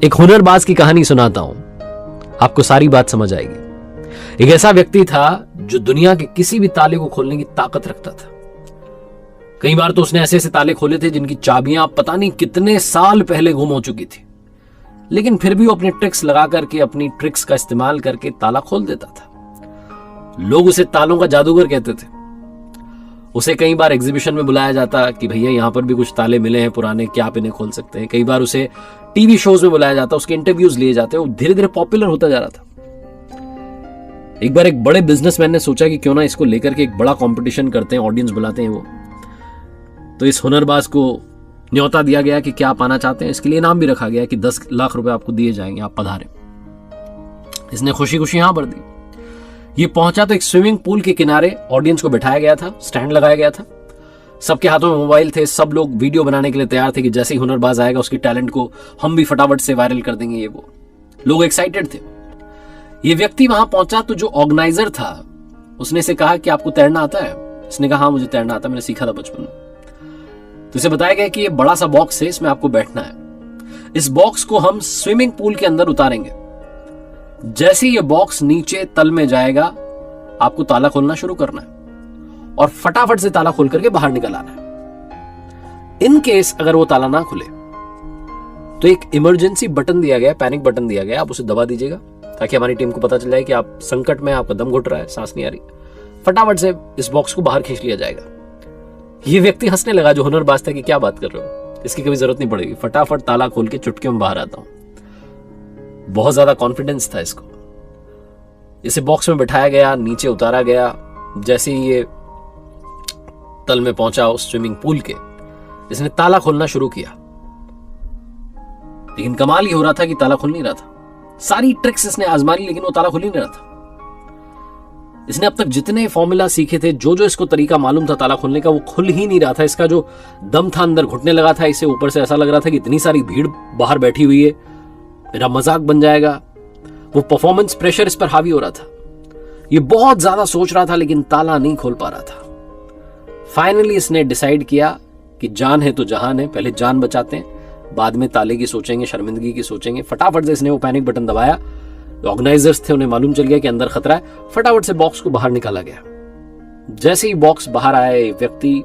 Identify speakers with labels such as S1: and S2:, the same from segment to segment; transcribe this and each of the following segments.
S1: एक हुनरबाज की कहानी सुनाता हूं, आपको सारी बात समझ आएगी। एक ऐसा व्यक्ति था जो दुनिया के किसी भी ताले को खोलने की ताकत रखता था। कई बार तो उसने ऐसे ऐसे ताले खोले थे जिनकी चाबियां पता नहीं कितने साल पहले गुम हो चुकी थी, लेकिन फिर भी वो अपने ट्रिक्स लगा करके, अपनी ट्रिक्स का इस्तेमाल करके ताला खोल देता था। लोग उसे तालों का जादूगर कहते थे। उसे कई बार एग्जीबिशन में बुलाया जाता कि भैया यहां पर भी कुछ ताले मिले हैं पुराने, क्या आप इन्हें खोल सकते हैं। कई बार उसे टीवी शोज में बुलाया जाता, उसके इंटरव्यूज लिए जाते। वो धीरे धीरे पॉपुलर होता जा रहा था। एक बार एक बड़े बिजनेसमैन ने सोचा कि क्यों ना इसको लेकर के एक बड़ा कंपटीशन करते हैं, ऑडियंस बुलाते हैं वो। तो इस हुनरबाज को न्योता दिया गया कि क्या आप आना चाहते हैं। इसके लिए इनाम भी रखा गया कि 10 लाख रुपए आपको दिए जाएंगे, आप पधारें। इसने खुशी खुशी यहां भर दी। ये पहुंचा तो एक स्विमिंग पूल के किनारे ऑडियंस को बिठाया गया था, स्टैंड लगाया गया था। सबके हाथों में मोबाइल थे, सब लोग वीडियो बनाने के लिए तैयार थे कि जैसे ही हुनरबाज आएगा उसकी टैलेंट को हम भी फटाफट से वायरल कर देंगे। ये वो लोग एक्साइटेड थे। ये व्यक्ति वहां पहुंचा तो जो ऑर्गेनाइजर था उसने इसे कहा कि आपको तैरना आता है। इसने कहा हाँ मुझे तैरना आता है, मैंने सीखा था बचपन में। तो इसे बताया गया कि ये बड़ा सा बॉक्स है, इसमें आपको बैठना है। इस बॉक्स को हम स्विमिंग पूल के अंदर उतारेंगे। जैसे ये बॉक्स नीचे तल में जाएगा आपको ताला खोलना शुरू करना है और फटाफट से ताला खोल करके बाहर निकल आना है। इन केस अगर वो ताला ना खुले तो एक इमरजेंसी बटन दिया गया, पैनिक बटन दिया गया, आप उसे दबा दीजिएगा ताकि हमारी टीम को पता चल जाए कि आप संकट में, आपका दम घुट रहा है, सांस नहीं आ रही। फटाफट से इस बॉक्स को बाहर खींच लिया जाएगा। ये व्यक्ति हंसने लगा जो हुनरबाज था कि क्या बात कर रहे हो, इसकी कभी जरूरत नहीं पड़ेगी, फटाफट ताला खोल के चुटकी में बाहर आता हूं। बहुत ज्यादा कॉन्फिडेंस था इसको। इसे बॉक्स में बिठाया गया, नीचे उतारा गया। जैसे ही ये तल में पहुंचा उस स्विमिंग पूल के, इसने ताला खोलना शुरू किया। लेकिन कमाल ये हो रहा था कि ताला खुल नहीं रहा था। सारी ट्रिक्स इसने आजमा ली लेकिन वो ताला खुल ही नहीं रहा था। इसने अब तक जितने फॉर्मूला सीखे थे, जो जो इसको तरीका मालूम था ताला खोलने का, वो खुल ही नहीं रहा था। इसका जो दम था अंदर घुटने लगा था। इसे ऊपर से ऐसा लग रहा था कि इतनी सारी भीड़ बाहर बैठी हुई है, मेरा मजाक बन जाएगा। वो परफॉर्मेंस प्रेशर इस पर हावी हो रहा था। ये बहुत ज्यादा सोच रहा था लेकिन ताला नहीं खोल पा रहा था। फाइनली इसने डिसाइड किया कि जान है तो जहान है, पहले जान बचाते हैं, बाद में ताले की सोचेंगे, शर्मिंदगी की सोचेंगे। फटाफट से इसने वो पैनिक बटन दबाया। ऑर्गेनाइजर्स थे, उन्हें मालूम चल गया कि अंदर खतरा है। फटाफट से बॉक्स को बाहर निकाला गया। जैसे ही बॉक्स बाहर आया, व्यक्ति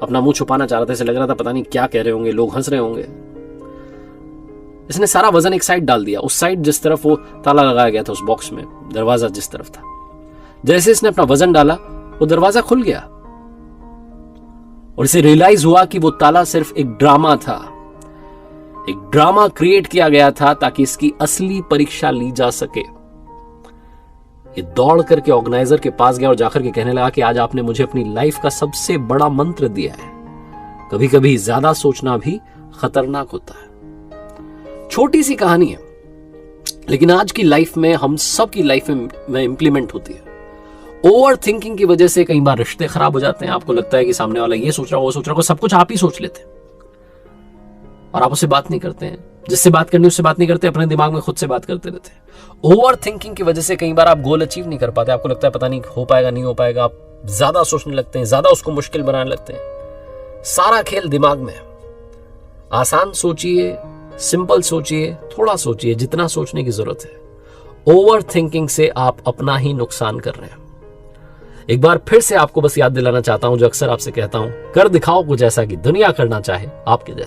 S1: अपना मुंह छुपाना चाह रहा था। इसे लग रहा था पता नहीं क्या कह रहे होंगे, लोग हंस रहे होंगे। इसने सारा वजन एक साइड डाल दिया, उस साइड जिस तरफ वो ताला लगाया गया था, उस बॉक्स में दरवाजा जिस तरफ था। जैसे इसने अपना वजन डाला वो दरवाजा खुल गया और इसे रियलाइज हुआ कि वो ताला सिर्फ एक ड्रामा था। एक ड्रामा क्रिएट किया गया था ताकि इसकी असली परीक्षा ली जा सके। ये दौड़ करके ऑर्गेनाइजर के पास गया और जाकर के कहने लगा कि आज आपने मुझे अपनी लाइफ का सबसे बड़ा मंत्र दिया है। कभी कभी ज्यादा सोचना भी खतरनाक होता है। छोटी सी कहानी है लेकिन आज की लाइफ में, हम सब की लाइफ में इंप्लीमेंट होती है। ओवर थिंकिंग की वजह से कई बार रिश्ते खराब हो जाते हैं। आपको लगता है कि सामने वाला ये सोच रहा हो, वो सोच रहा हो, सब कुछ आप ही सोच लेते हैं और आप उससे बात नहीं करते हैं। जिससे बात करनी उससे बात नहीं करते, अपने दिमाग में खुद से बात करते रहते हैं। ओवर थिंकिंग की वजह से कई बार आप गोल अचीव नहीं कर पाते। आपको लगता है पता नहीं हो पाएगा, नहीं हो पाएगा। आप ज्यादा सोचने लगते हैं, ज्यादा उसको मुश्किल बनाने लगते हैं। सारा खेल दिमाग में है। आसान सोचिए, सिंपल सोचिए, थोड़ा सोचिए, जितना सोचने की जरूरत है। ओवर थिंकिंग से आप अपना ही नुकसान कर रहे हैं। एक बार फिर से आपको बस याद दिलाना चाहता हूं जो अक्सर आपसे कहता हूं, कर दिखाओ कुछ ऐसा कि दुनिया करना चाहे आपके जैसा।